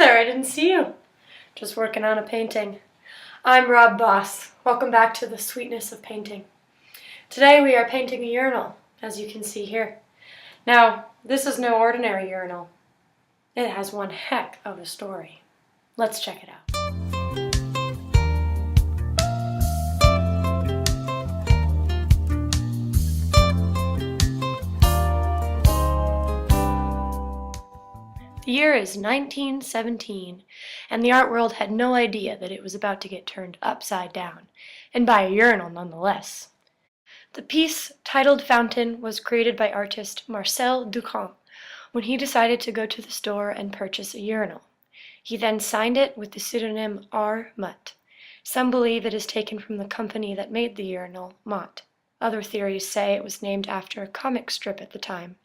there, I didn't see you. Just working on a painting. I'm Rob Boss. Welcome back to the sweetness of painting. Today we are painting a urinal, as you can see here. Now, this is no ordinary urinal. It has one heck of a story. Let's check it out. The year is 1917, and the art world had no idea that it was about to get turned upside down, and by a urinal nonetheless. The piece, titled Fountain, was created by artist Marcel Duchamp when he decided to go to the store and purchase a urinal. He then signed it with the pseudonym R. Mutt. Some believe it is taken from the company that made the urinal, Mott. Other theories say it was named after a comic strip at the time.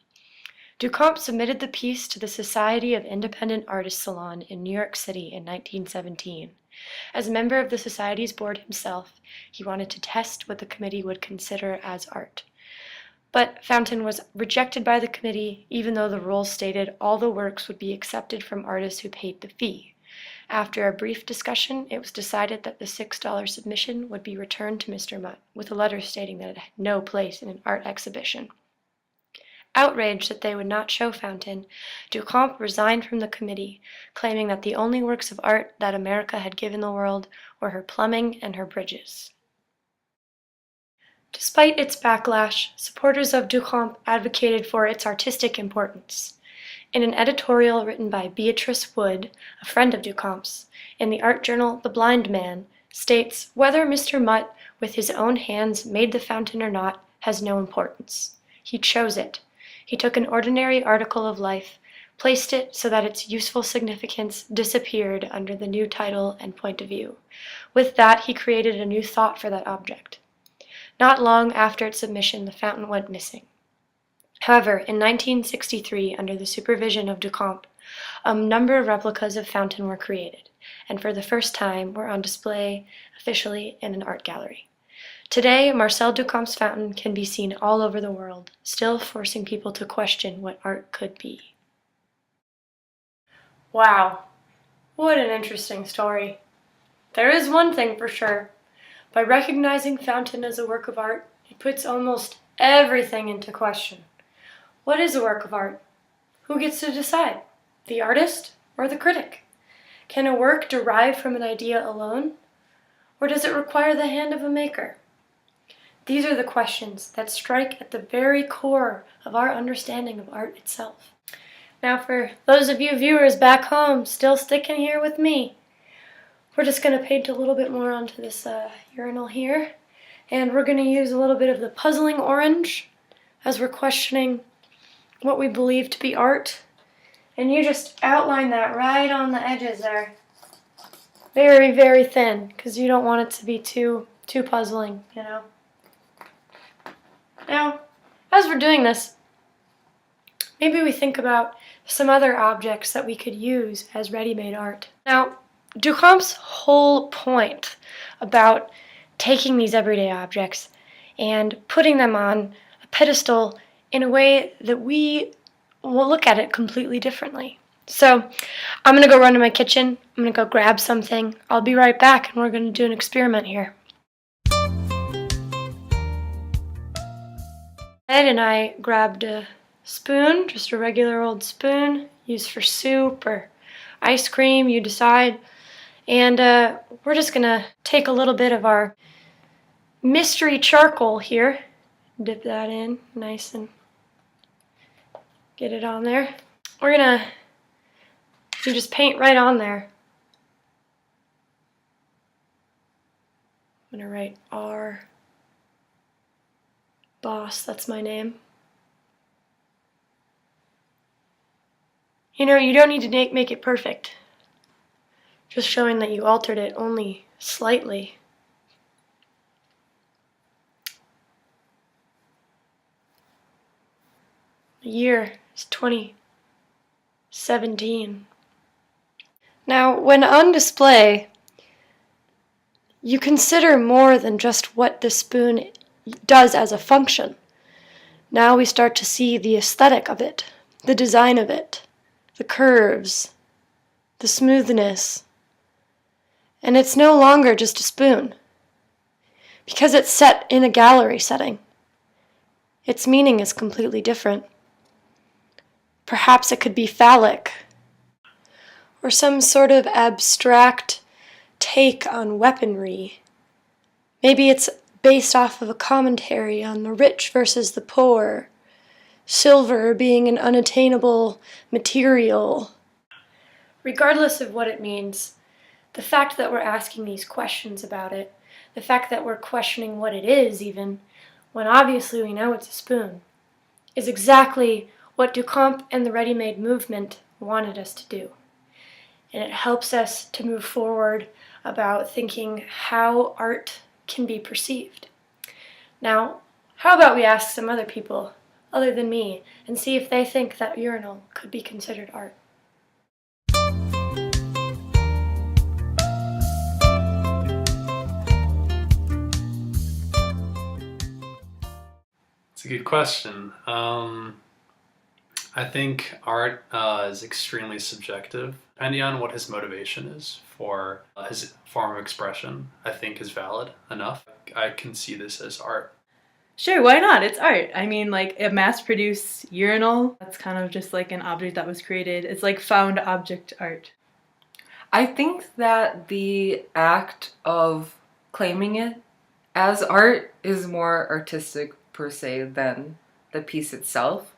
Duchamp submitted the piece to the Society of Independent Artists Salon in New York City in 1917. As a member of the Society's board himself, he wanted to test what the committee would consider as art. But Fountain was rejected by the committee, even though the rules stated all the works would be accepted from artists who paid the fee. After a brief discussion, it was decided that the $6 submission would be returned to Mr. Mutt, with a letter stating that it had no place in an art exhibition. Outraged that they would not show Fountain, Duchamp resigned from the committee, claiming that the only works of art that America had given the world were her plumbing and her bridges. Despite its backlash, supporters of Duchamp advocated for its artistic importance. In an editorial written by Beatrice Wood, a friend of Duchamp's, in the art journal The Blind Man, states, "Whether Mr. Mutt with his own hands made the fountain or not has no importance. He chose it. He took an ordinary article of life, placed it so that its useful significance disappeared under the new title and point of view. With that, he created a new thought for that object. Not long after its submission, the fountain went missing. However, in 1963, under the supervision of Duchamp, a number of replicas of Fountain were created, and for the first time were on display officially in an art gallery. Today, Marcel Duchamp's Fountain can be seen all over the world, still forcing people to question what art could be." Wow, what an interesting story. There is one thing for sure. By recognizing Fountain as a work of art, it puts almost everything into question. What is a work of art? Who gets to decide? The artist or the critic? Can a work derive from an idea alone? Or does it require the hand of a maker? These are the questions that strike at the very core of our understanding of art itself. Now, for those of you viewers back home still sticking here with me, we're just going to paint a little bit more onto this urinal here, and we're going to use a little bit of the puzzling orange as we're questioning what we believe to be art. And you just outline that right on the edges there. Very, very thin, because you don't want it to be too puzzling, you know. Now, as we're doing this, maybe we think about some other objects that we could use as ready-made art. Now, Duchamp's whole point about taking these everyday objects and putting them on a pedestal in a way that we will look at it completely differently. So, I'm going to go run to my kitchen. I'm going to go grab something. I'll be right back, and we're going to do an experiment here. Ed and I grabbed a spoon, just a regular old spoon, used for soup or ice cream, you decide. And we're just going to take a little bit of our mystery charcoal here, dip that in nice and get it on there. We're going to just paint right on there. I'm going to write R. Boss, that's my name. You know, you don't need to make it perfect. Just showing that you altered it only slightly. The year is 2017. Now, when on display, you consider more than just what the spoon does as a function. Now we start to see the aesthetic of it, the design of it, the curves, the smoothness. And it's no longer just a spoon, because it's set in a gallery setting. Its meaning is completely different. Perhaps it could be phallic, or some sort of abstract take on weaponry. Maybe it's based off of a commentary on the rich versus the poor, silver being an unattainable material. Regardless of what it means, the fact that we're asking these questions about it, the fact that we're questioning what it is even, when obviously we know it's a spoon, is exactly what Duchamp and the ready-made movement wanted us to do. And it helps us to move forward about thinking how art can be perceived. Now, how about we ask some other people, other than me, and see if they think that urinal could be considered art. It's a good question. I think art is extremely subjective. Depending on what his motivation is for his form of expression, I think is valid enough. I can see this as art. Sure, why not? It's art. I mean, like a mass-produced urinal, that's kind of just like an object that was created. It's like found object art. I think that the act of claiming it as art is more artistic per se than the piece itself.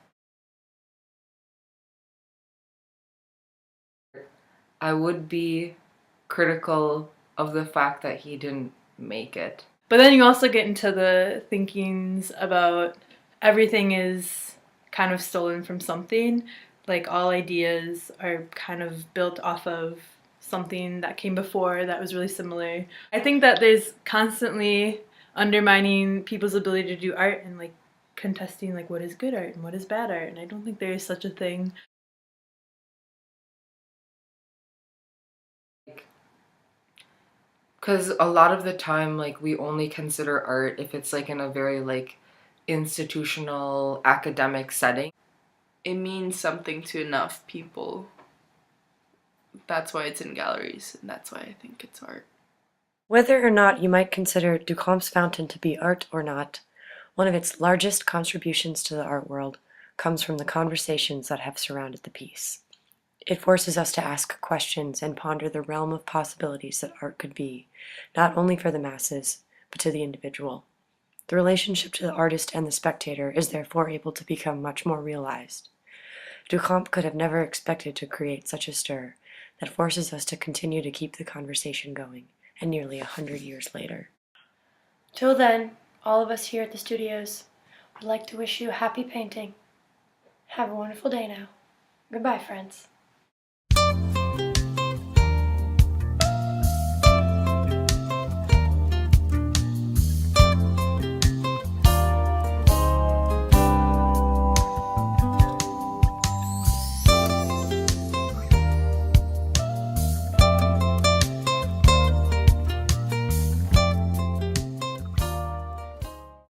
I would be critical of the fact that he didn't make it. But then you also get into the thinkings about everything is kind of stolen from something. Like all ideas are kind of built off of something that came before that was really similar. I think that there's constantly undermining people's ability to do art and like contesting like what is good art and what is bad art, and I don't think there is such a thing. Because a lot of the time, like, we only consider art if it's like in a very like institutional academic setting. It means something to enough people. That's why it's in galleries, and that's why I think it's art. Whether or not you might consider Duchamp's fountain to be art or not, one of its largest contributions to the art world comes from the conversations that have surrounded the piece. It forces us to ask questions and ponder the realm of possibilities that art could be, not only for the masses, but to the individual. The relationship to the artist and the spectator is therefore able to become much more realized. Duchamp could have never expected to create such a stir that forces us to continue to keep the conversation going, and nearly 100 years later. Till then, all of us here at the studios would like to wish you a happy painting. Have a wonderful day now. Goodbye, friends.